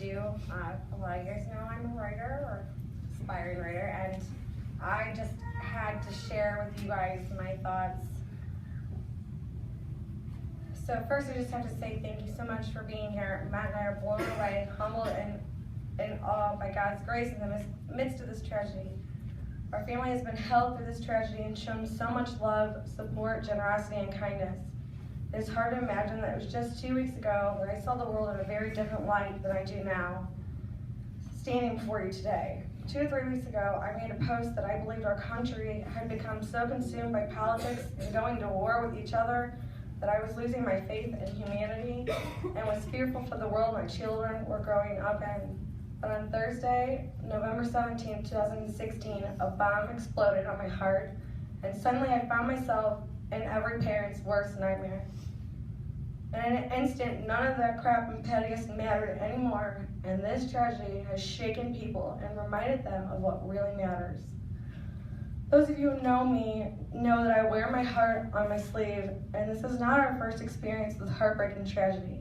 do. A lot of you guys know I'm a writer, or aspiring writer, and I just had to share with you guys my thoughts. So first, I just have to say thank you so much for being here. Matt and I are blown away, humbled, and in awe by God's grace in the midst of this tragedy. Our family has been held through this tragedy and shown so much love, support, generosity, and kindness. It's hard to imagine that it was just 2 weeks ago that I saw the world in a very different light than I do now, standing before you today. 2 to 3 weeks ago, I made a post that I believed our country had become so consumed by politics and going to war with each other that I was losing my faith in humanity and was fearful for the world my children were growing up in. But on Thursday, November 17, 2016, a bomb exploded on my heart, and suddenly I found myself in every parent's worst nightmare. In an instant, none of that crap and pettiness mattered anymore, and this tragedy has shaken people and reminded them of what really matters. Those of you who know me know that I wear my heart on my sleeve, and this is not our first experience with heartbreak and tragedy.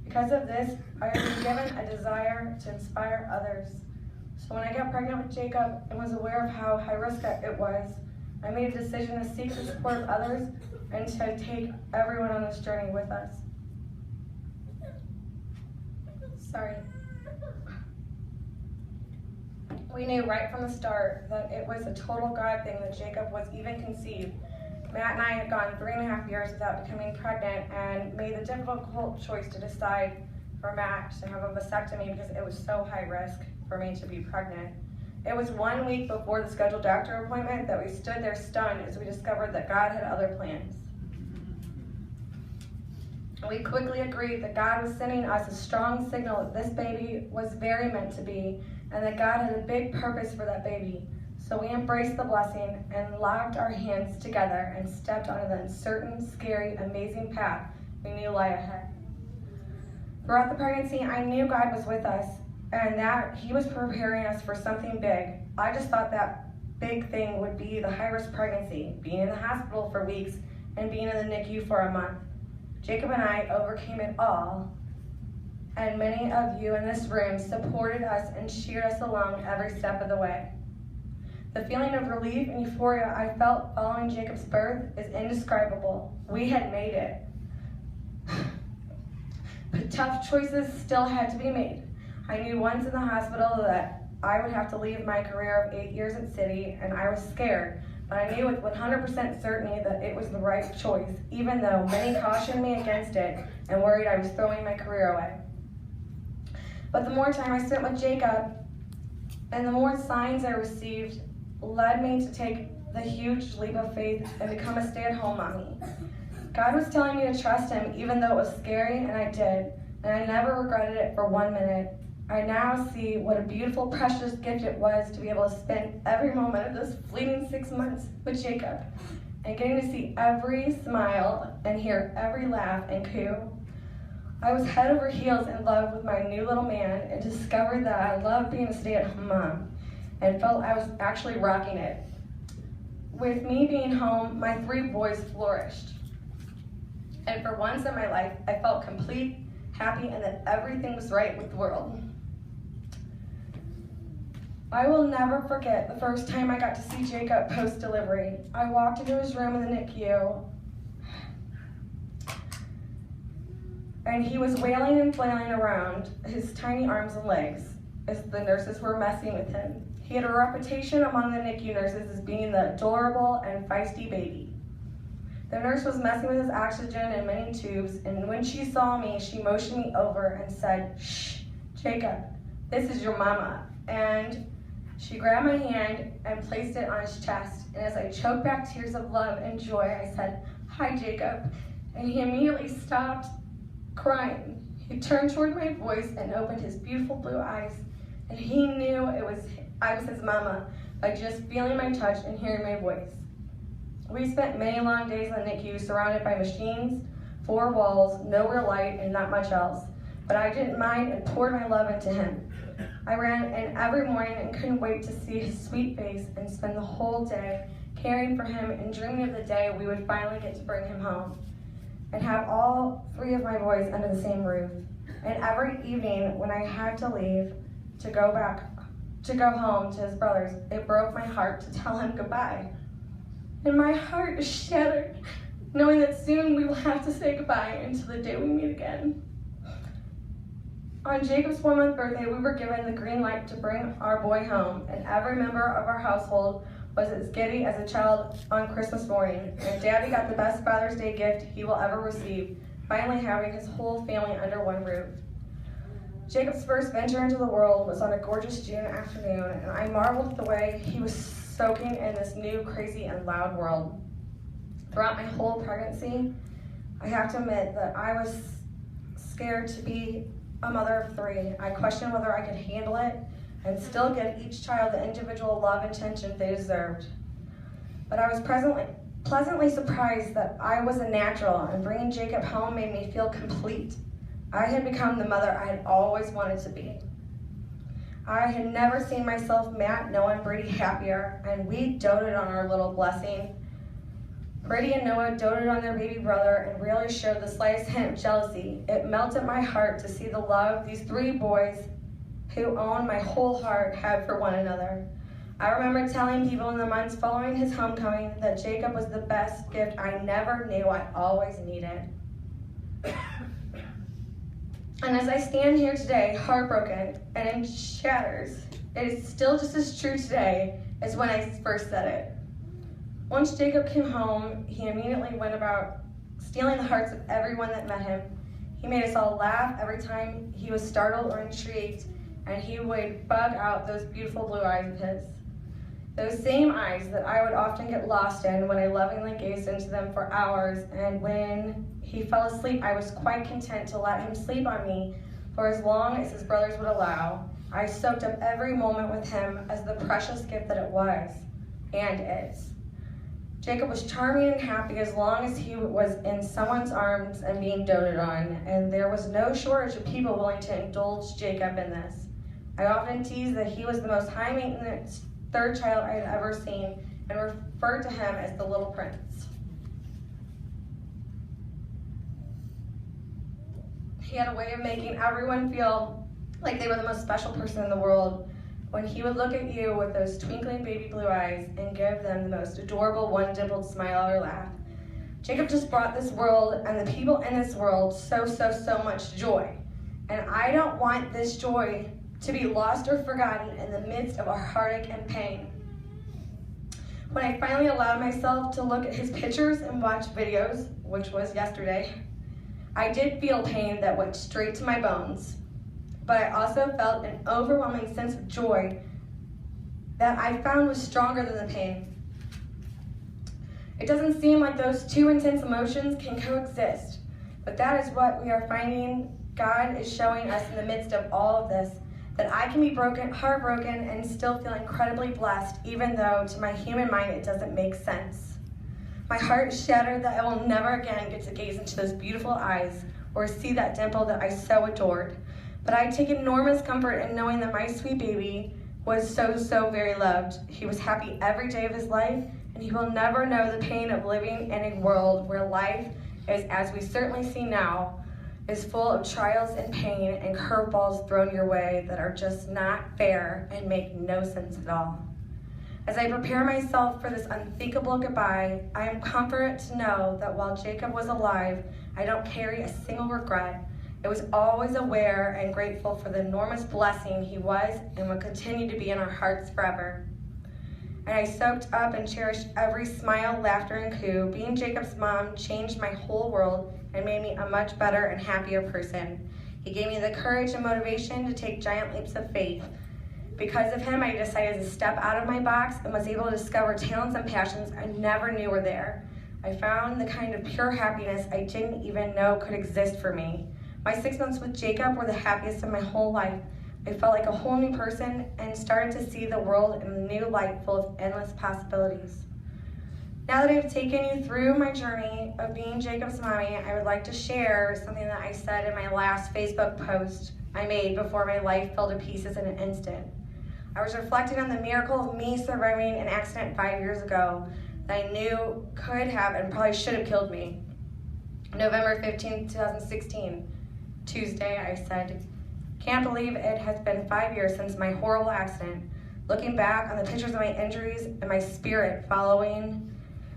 Because of this, I have been given a desire to inspire others. So when I got pregnant with Jacob and was aware of how high risk it was, I made a decision to seek the support of others and to take everyone on this journey with us. Sorry. We knew right from the start that it was a total God thing that Jacob was even conceived. Matt and I had gone 3.5 years without becoming pregnant and made the difficult choice to decide for Matt to have a vasectomy because it was so high risk for me to be pregnant. It was 1 week before the scheduled doctor appointment that we stood there stunned as we discovered that God had other plans. We quickly agreed that God was sending us a strong signal that this baby was very meant to be and that God had a big purpose for that baby. So we embraced the blessing and locked our hands together and stepped onto the uncertain, scary, amazing path we knew lay ahead. Throughout the pregnancy, I knew God was with us and that He was preparing us for something big. I just thought that big thing would be the high-risk pregnancy, being in the hospital for weeks and being in the NICU for a month. Jacob and I overcame it all, and many of you in this room supported us and cheered us along every step of the way. The feeling of relief and euphoria I felt following Jacob's birth is indescribable. We had made it. But tough choices still had to be made. I knew once in the hospital that I would have to leave my career of 8 years at City, and I was scared, but I knew with 100% certainty that it was the right choice, even though many cautioned me against it and worried I was throwing my career away. But the more time I spent with Jacob and the more signs I received led me to take the huge leap of faith and become a stay-at-home mommy. God was telling me to trust Him even though it was scary, and I did, and I never regretted it for 1 minute. I now see what a beautiful, precious gift it was to be able to spend every moment of this fleeting 6 months with Jacob and getting to see every smile and hear every laugh and coo. I was head over heels in love with my new little man and discovered that I loved being a stay-at-home mom and felt I was actually rocking it. With me being home, my 3 boys flourished. And for once in my life, I felt complete, happy, and that everything was right with the world. I will never forget the first time I got to see Jacob post-delivery. I walked into his room in the NICU, and he was wailing and flailing around his tiny arms and legs as the nurses were messing with him. He had a reputation among the NICU nurses as being the adorable and feisty baby. The nurse was messing with his oxygen and many tubes, and when she saw me, she motioned me over and said, "Shh, Jacob, this is your mama." And she grabbed my hand and placed it on his chest, and as I choked back tears of love and joy, I said, "Hi, Jacob," and he immediately stopped crying. He turned toward my voice and opened his beautiful blue eyes, and he knew I was his mama by just feeling my touch and hearing my voice. We spent many long days in the NICU surrounded by machines, 4 walls, no real light, and not much else, but I didn't mind and poured my love into him. I ran in every morning and couldn't wait to see his sweet face and spend the whole day caring for him and dreaming of the day we would finally get to bring him home and have all 3 of my boys under the same roof. And every evening when I had to leave to go home to his brothers, it broke my heart to tell him goodbye. And my heart is shattered, knowing that soon we will have to say goodbye until the day we meet again. On Jacob's 1-month birthday, we were given the green light to bring our boy home, and every member of our household was as giddy as a child on Christmas morning. And Daddy got the best Father's Day gift he will ever receive, finally having his whole family under one roof. Jacob's first venture into the world was on a gorgeous June afternoon, and I marveled at the way he was soaking in this new, crazy, and loud world. Throughout my whole pregnancy, I have to admit that I was scared to be a mother of 3. I questioned whether I could handle it and still give each child the individual love and attention they deserved. But I was pleasantly surprised that I was a natural, and bringing Jacob home made me feel complete. I had become the mother I had always wanted to be. I had never seen myself, Matt, Noah, and Brady happier, and we doted on our little blessing. Brady and Noah doted on their baby brother and rarely showed the slightest hint of jealousy. It melted my heart to see the love these 3 boys, who owned my whole heart, had for one another. I remember telling people in the months following his homecoming that Jacob was the best gift I never knew I always needed. And as I stand here today, heartbroken and in shatters, it is still just as true today as when I first said it. Once Jacob came home, he immediately went about stealing the hearts of everyone that met him. He made us all laugh every time he was startled or intrigued, and he would bug out those beautiful blue eyes of his. Those same eyes that I would often get lost in when I lovingly gazed into them for hours, and when he fell asleep, I was quite content to let him sleep on me for as long as his brothers would allow. I soaked up every moment with him as the precious gift that it was, and is. Jacob was charming and happy as long as he was in someone's arms and being doted on, and there was no shortage of people willing to indulge Jacob in this. I often teased that he was the most high-maintenance 3rd child I had ever seen, and referred to him as the Little Prince. He had a way of making everyone feel like they were the most special person in the world when he would look at you with those twinkling baby blue eyes and give them the most adorable one-dimpled smile or laugh. Jacob just brought this world and the people in this world so much joy. And I don't want this joy to be lost or forgotten in the midst of our heartache and pain. When I finally allowed myself to look at his pictures and watch videos, which was yesterday, I did feel pain that went straight to my bones, but I also felt an overwhelming sense of joy that I found was stronger than the pain. It doesn't seem like those 2 intense emotions can coexist, but that is what we are finding God is showing us in the midst of all of this, that I can be heartbroken, and still feel incredibly blessed, even though to my human mind it doesn't make sense. My heart is shattered that I will never again get to gaze into those beautiful eyes or see that dimple that I so adored. But I take enormous comfort in knowing that my sweet baby was so very loved. He was happy every day of his life, and he will never know the pain of living in a world where life is, as we certainly see now, is full of trials and pain and curveballs thrown your way that are just not fair and make no sense at all. As I prepare myself for this unthinkable goodbye, I am comforted to know that while Jacob was alive, I don't carry a single regret. I was always aware and grateful for the enormous blessing he was and will continue to be in our hearts forever. And I soaked up and cherished every smile, laughter, and coo. Being Jacob's mom changed my whole world and made me a much better and happier person. He gave me the courage and motivation to take giant leaps of faith. Because of him, I decided to step out of my box and was able to discover talents and passions I never knew were there. I found the kind of pure happiness I didn't even know could exist for me. My 6 months with Jacob were the happiest of my whole life. I felt like a whole new person and started to see the world in a new light full of endless possibilities. Now that I've taken you through my journey of being Jacob's mommy, I would like to share something that I said in my last Facebook post I made before my life fell to pieces in an instant. I was reflecting on the miracle of me surviving an accident 5 years ago that I knew could have and probably should have killed me. November 15, 2016. Tuesday, I said, "Can't believe it has been 5 years since my horrible accident. Looking back on the pictures of my injuries and my spirit following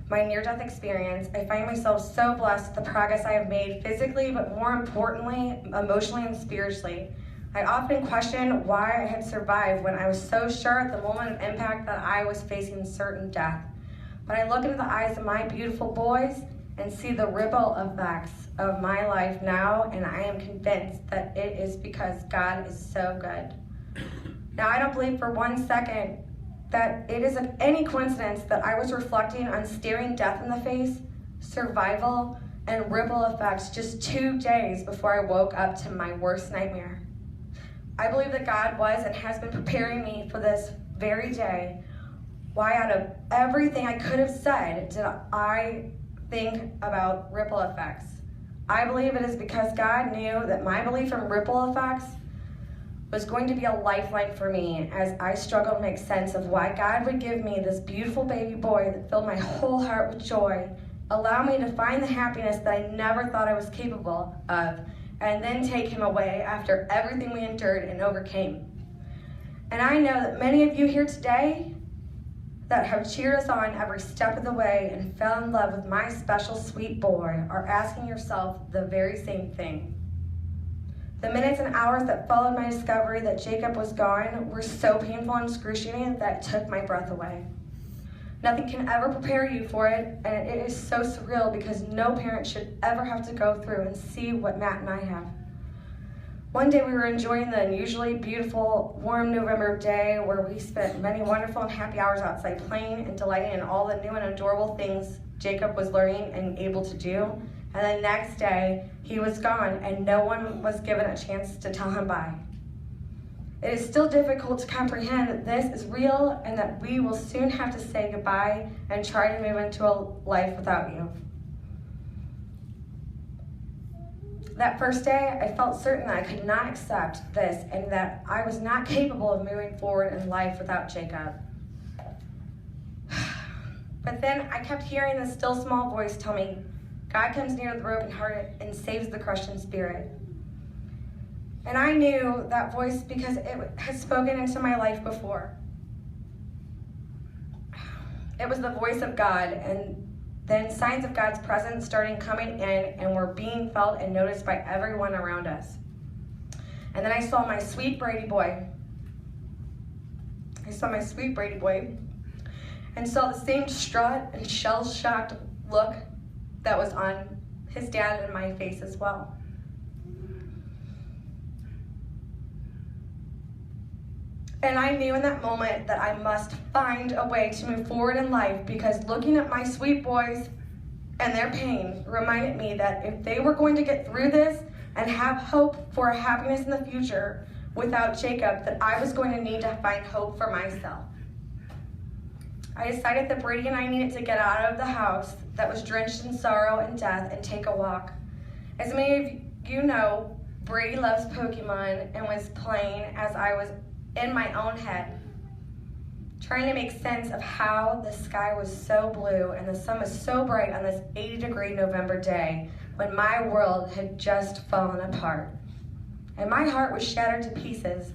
my near-death experience, I find myself so blessed with the progress I have made physically, but more importantly, emotionally and spiritually. I often question why I had survived when I was so sure at the moment of impact that I was facing certain death. But I look into the eyes of my beautiful boys and see the ripple effects of my life now, and I am convinced that it is because God is so good. Now, I don't believe for 1 second that it is any coincidence that I was reflecting on staring death in the face, survival, and ripple effects just 2 days before I woke up to my worst nightmare. I believe that God was and has been preparing me for this very day. Why out of everything I could have said did I think about ripple effects? I believe it is because God knew that my belief in ripple effects was going to be a lifeline for me as I struggled to make sense of why God would give me this beautiful baby boy that filled my whole heart with joy, allow me to find the happiness that I never thought I was capable of, and then take him away after everything we endured and overcame. And I know that many of you here today that have cheered us on every step of the way and fell in love with my special sweet boy are asking yourself the very same thing. The minutes and hours that followed my discovery that Jacob was gone were so painful and excruciating that it took my breath away. Nothing can ever prepare you for it, and it is so surreal because no parent should ever have to go through and see what Matt and I have. One day we were enjoying the unusually beautiful, warm November day where we spent many wonderful and happy hours outside playing and delighting in all the new and adorable things Jacob was learning and able to do. And the next day, he was gone and no one was given a chance to tell him bye. It is still difficult to comprehend that this is real and that we will soon have to say goodbye and try to move into a life without you. That first day, I felt certain that I could not accept this and that I was not capable of moving forward in life without Jacob. But then I kept hearing this still small voice tell me, God comes near the brokenhearted and saves the crushed in spirit. And I knew that voice because it had spoken into my life before. It was the voice of God, and then signs of God's presence started coming in and were being felt and noticed by everyone around us. And then I saw my sweet Brady boy. And saw the same distraught and shell-shocked look that was on his dad and my face as well. And I knew in that moment that I must find a way to move forward in life because looking at my sweet boys and their pain reminded me that if they were going to get through this and have hope for a happiness in the future without Jacob, that I was going to need to find hope for myself. I decided that Brady and I needed to get out of the house that was drenched in sorrow and death and take a walk. As many of you know, Brady loves Pokemon and was playing as I was in my own head, trying to make sense of how the sky was so blue and the sun was so bright on this 80-degree November day when my world had just fallen apart. And my heart was shattered to pieces.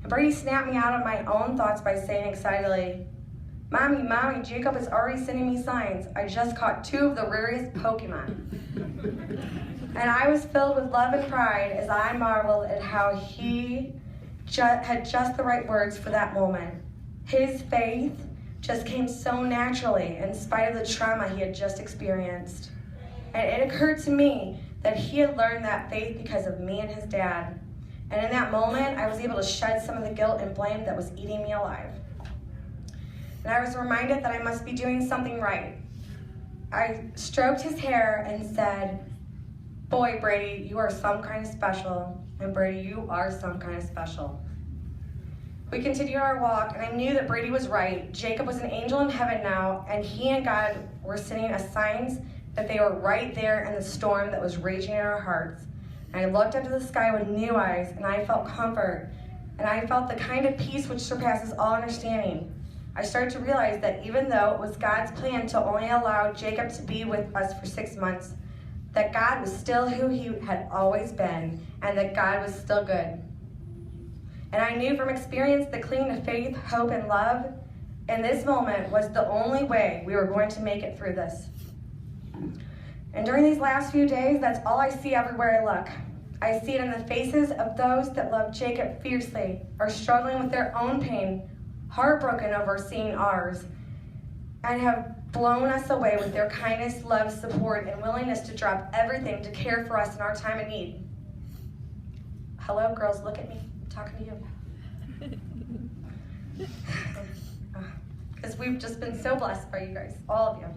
And Brady snapped me out of my own thoughts by saying excitedly, Mommy, Jacob is already sending me signs. I just caught 2 of the rarest Pokemon. And I was filled with love and pride as I marveled at how he had just the right words for that moment. His faith just came so naturally in spite of the trauma he had just experienced. And it occurred to me that he had learned that faith because of me and his dad. And in that moment, I was able to shed some of the guilt and blame that was eating me alive. And I was reminded that I must be doing something right. I stroked his hair and said, Boy, Brady, you are some kind of special. And Brady, you are some kind of special. We continued our walk, and I knew that Brady was right. Jacob was an angel in heaven now, and he and God were sending us signs that they were right there in the storm that was raging in our hearts. And I looked up to the sky with new eyes, and I felt comfort, and I felt the kind of peace which surpasses all understanding. I started to realize that even though it was God's plan to only allow Jacob to be with us for 6 months, that God was still who he had always been, and that God was still good. And I knew from experience that clinging to faith, hope, and love in this moment was the only way we were going to make it through this. And during these last few days, that's all I see everywhere I look. I see it in the faces of those that love Jacob fiercely, are struggling with their own pain, heartbroken over seeing ours, and have blown us away with their kindness, love, support, and willingness to drop everything to care for us in our time of need. Hello, girls, look at me. I'm talking to you. Because we've just been so blessed by you guys, all of you.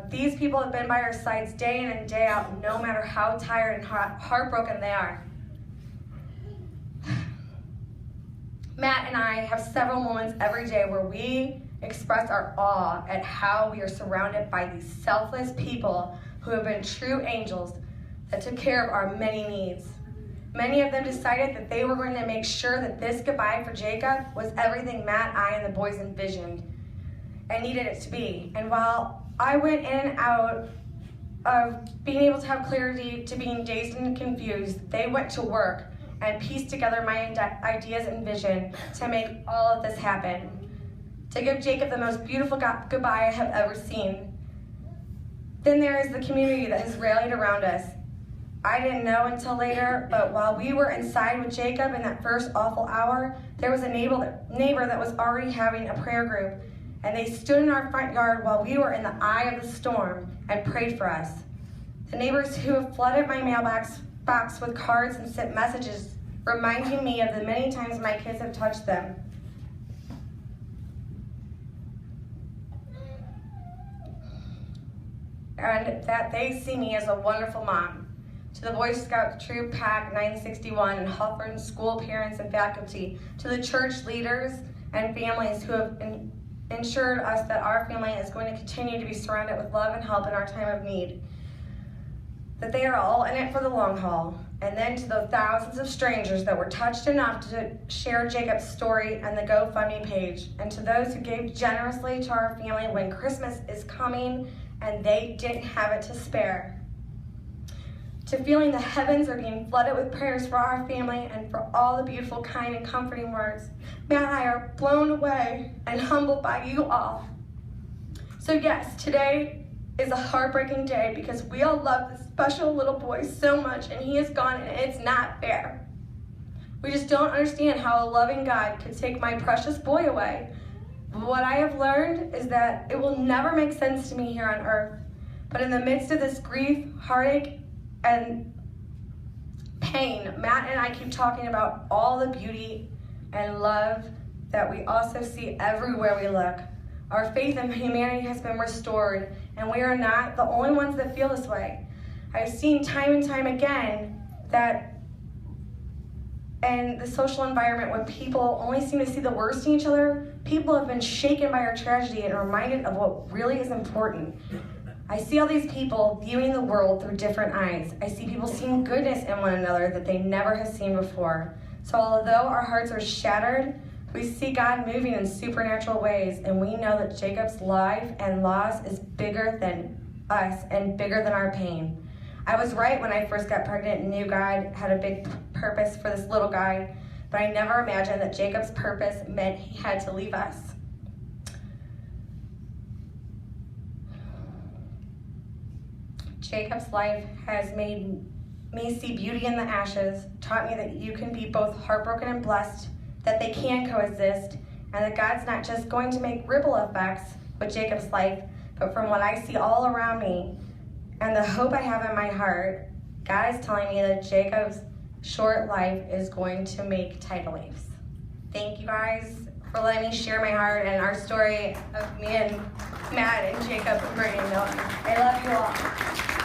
These people have been by our sides day in and day out, no matter how tired and heartbroken they are. Matt and I have several moments every day where we express our awe at how we are surrounded by these selfless people who have been true angels that took care of our many needs. Many of them decided that they were going to make sure that this goodbye for Jacob was everything Matt, I, and the boys envisioned and needed it to be. And while I went in and out of being able to have clarity to being dazed and confused, they went to work and pieced together my ideas and vision to make all of this happen, to give Jacob the most beautiful goodbye I have ever seen. Then there is the community that has rallied around us. I didn't know until later, but while we were inside with Jacob in that first awful hour, there was a neighbor that was already having a prayer group, and they stood in our front yard while we were in the eye of the storm and prayed for us. The neighbors who have flooded my mailbox with cards and sent messages reminding me of the many times my kids have touched them. And that they see me as a wonderful mom. To the Boy Scout Troop Pack 961 and Hufford school parents and faculty, to the church leaders and families who have ensured us that our family is going to continue to be surrounded with love and help in our time of need. That they are all in it for the long haul. And then to the thousands of strangers that were touched enough to share Jacob's story and the GoFundMe page. And to those who gave generously to our family when Christmas is coming and they didn't have it to spare. To feeling the heavens are being flooded with prayers for our family and for all the beautiful, kind, and comforting words. Matt and I are blown away and humbled by you all. So yes, today is a heartbreaking day because we all love this special little boy so much and he is gone and it's not fair. We just don't understand how a loving God could take my precious boy away. But what I have learned is that it will never make sense to me here on earth. But in the midst of this grief, heartache, and pain, Matt and I keep talking about all the beauty and love that we also see everywhere we look. Our faith in humanity has been restored, and we are not the only ones that feel this way. I've seen time and time again that in the social environment when people only seem to see the worst in each other, people have been shaken by our tragedy and reminded of what really is important. I see all these people viewing the world through different eyes. I see people seeing goodness in one another that they never have seen before. So although our hearts are shattered, we see God moving in supernatural ways, and we know that Jacob's life and loss is bigger than us and bigger than our pain. I was right when I first got pregnant and knew God had a big purpose for this little guy, but I never imagined that Jacob's purpose meant he had to leave us. Jacob's life has made me see beauty in the ashes, taught me that you can be both heartbroken and blessed, that they can coexist, and that God's not just going to make ripple effects with Jacob's life, but from what I see all around me and the hope I have in my heart, God is telling me that Jacob's short life is going to make tidal waves. Thank you guys for letting me share my heart and our story of me and Matt and Jacob and Brittany and Noah. I love you all.